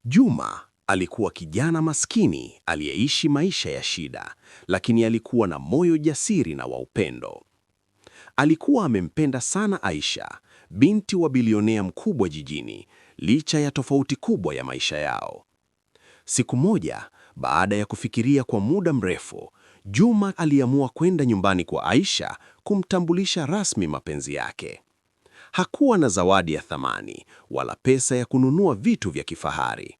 Juma alikuwa kijana maskini aliyeishi maisha ya shida, lakini alikuwa na moyo jasiri na wa upendo. Alikuwa amempenda sana Aisha, binti wa bilionea mkubwa jijini, licha ya tofauti kubwa ya maisha yao. Siku moja, baada ya kufikiria kwa muda mrefu, Juma aliamua kwenda nyumbani kwa Aisha kumtambulisha rasmi mapenzi yake. Hakuwa na zawadi ya thamani wala pesa ya kununua vitu vya kifahari.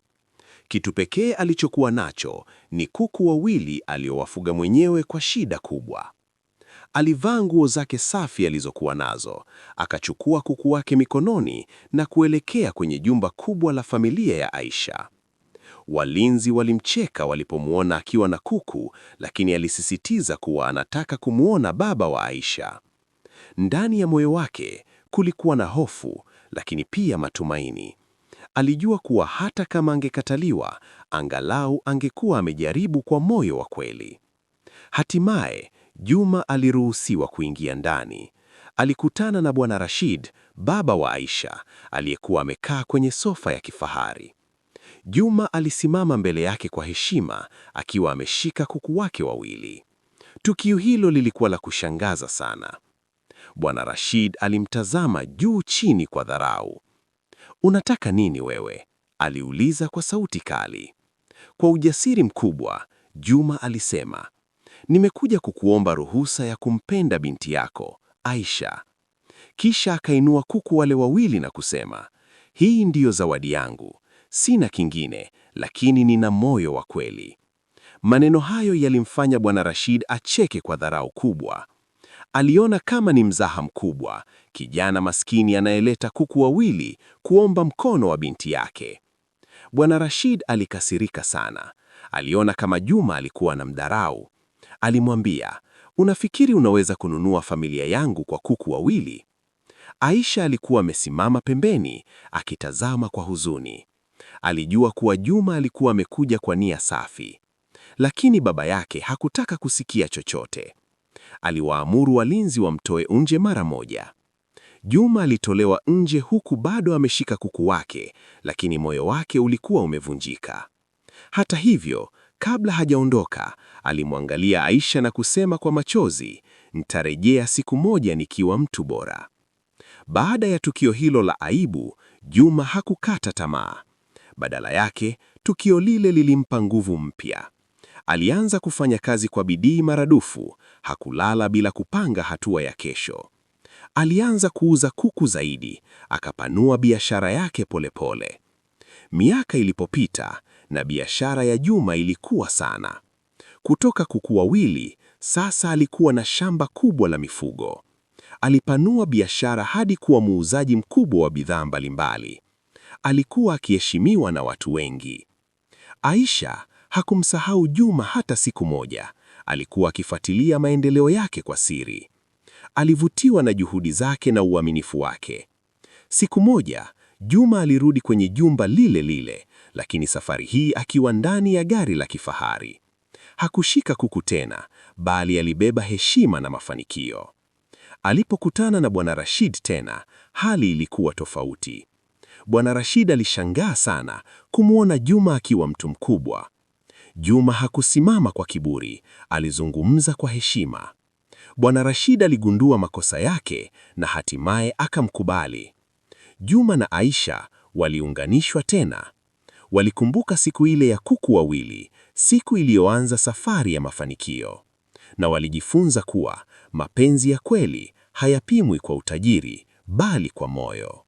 Kitu pekee alichokuwa nacho ni kuku wawili aliowafuga mwenyewe kwa shida kubwa. Alivaa nguo zake safi alizokuwa nazo, akachukua kuku wake mikononi na kuelekea kwenye jumba kubwa la familia ya Aisha. Walinzi walimcheka walipomwona akiwa na kuku, lakini alisisitiza kuwa anataka kumwona baba wa Aisha. Ndani ya moyo wake kulikuwa na hofu, lakini pia matumaini. Alijua kuwa hata kama angekataliwa, angalau angekuwa amejaribu kwa moyo wa kweli. Hatimaye, Juma aliruhusiwa kuingia ndani. Alikutana na Bwana Rashid, baba wa Aisha, aliyekuwa amekaa kwenye sofa ya kifahari. Juma alisimama mbele yake kwa heshima, akiwa ameshika kuku wake wawili. Tukio hilo lilikuwa la kushangaza sana. Bwana Rashid alimtazama juu chini kwa dharau. "Unataka nini wewe?" aliuliza kwa sauti kali. Kwa ujasiri mkubwa, Juma alisema, "Nimekuja kukuomba ruhusa ya kumpenda binti yako, Aisha." Kisha akainua kuku wale wawili na kusema, "Hii ndiyo zawadi yangu. Sina kingine, lakini nina moyo wa kweli." Maneno hayo yalimfanya Bwana Rashid acheke kwa dharau kubwa. Aliona kama ni mzaha mkubwa, kijana maskini anayeleta kuku wawili kuomba mkono wa binti yake. Bwana Rashid alikasirika sana. Aliona kama Juma alikuwa na mdharau. Alimwambia, "Unafikiri unaweza kununua familia yangu kwa kuku wawili?" Aisha alikuwa amesimama pembeni, akitazama kwa huzuni. Alijua kuwa Juma alikuwa amekuja kwa nia safi. Lakini baba yake hakutaka kusikia chochote. Aliwaamuru walinzi wamtoe nje mara moja. Juma alitolewa nje huku bado ameshika kuku wake, lakini moyo wake ulikuwa umevunjika. Hata hivyo, kabla hajaondoka, alimwangalia Aisha na kusema kwa machozi, "Nitarejea siku moja nikiwa mtu bora." Baada ya tukio hilo la aibu, Juma hakukata tamaa. Badala yake, tukio lile lilimpa nguvu mpya. Alianza kufanya kazi kwa bidii maradufu, hakulala bila kupanga hatua ya kesho. Alianza kuuza kuku zaidi, akapanua biashara yake polepole. Miaka ilipopita na biashara ya Juma ilikuwa sana. Kutoka kuku wawili, sasa alikuwa na shamba kubwa la mifugo. Alipanua biashara hadi kuwa muuzaji mkubwa wa bidhaa mbalimbali. Alikuwa akiheshimiwa na watu wengi. Aisha hakumsahau Juma hata siku moja. Alikuwa akifuatilia maendeleo yake kwa siri. Alivutiwa na juhudi zake na uaminifu wake. Siku moja, Juma alirudi kwenye jumba lile lile, lakini safari hii akiwa ndani ya gari la kifahari. Hakushika kuku tena, bali alibeba heshima na mafanikio. Alipokutana na Bwana Rashid tena, hali ilikuwa tofauti. Bwana Rashid alishangaa sana kumwona Juma akiwa mtu mkubwa. Juma hakusimama kwa kiburi, alizungumza kwa heshima. Bwana Rashid aligundua makosa yake na hatimaye akamkubali. Juma na Aisha waliunganishwa tena. Walikumbuka siku ile ya kuku wawili, siku iliyoanza safari ya mafanikio. Na walijifunza kuwa mapenzi ya kweli hayapimwi kwa utajiri, bali kwa moyo.